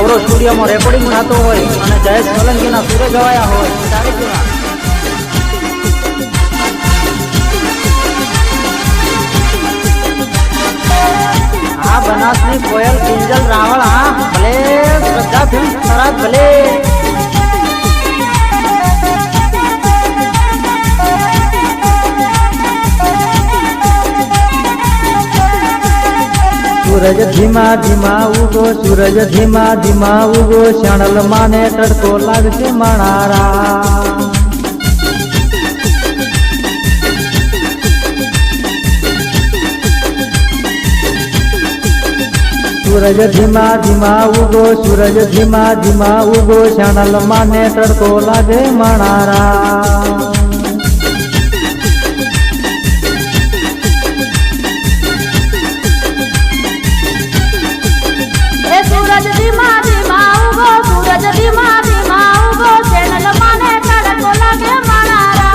ગૌરવ સ્ટુડિયોમાં રેકોર્ડિંગ થતો હોય અને જયેશ સોલંકીના સુરે ગવાયા હોય ત્યારે કેવા આ બનાસની કોયલ કિંજલ રાવળ હા ભલે શ્રદ્ધા ફિલ્મ ખરાબ ભલે सूरज धीमा धीमा उगो सूरज धीमा धीमा उगो शाणल माने तड़को लागसे मणारा सूरज धीमा धीमा उगो सूरज धीमा धीमा उगो शाणल माने तड़को लागे मणारा सूरज धीमा धीमा उगो सूरज धीमा धीमा उगो चैनल माने तड़को लागे मणारा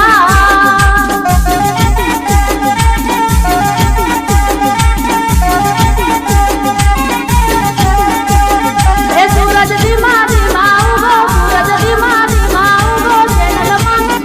सूरज धीमा धीमा उगो सूरज धीमा धीमा उगो चैनल माने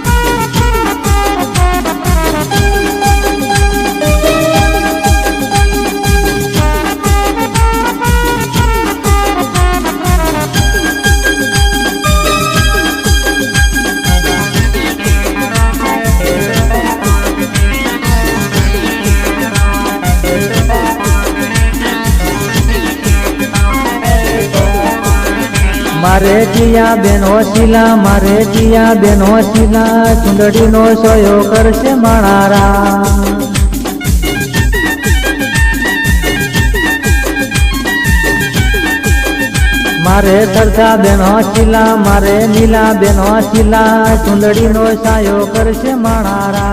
मारे जिया बेन होशीला मारे जिया बेन होशीला चुंदड़ी नो सोयो करशे मणारा मारे सरसा बेन होशीला मारे नीला बेन होशीला चुंदड़ी नो सायो करशे मणारा।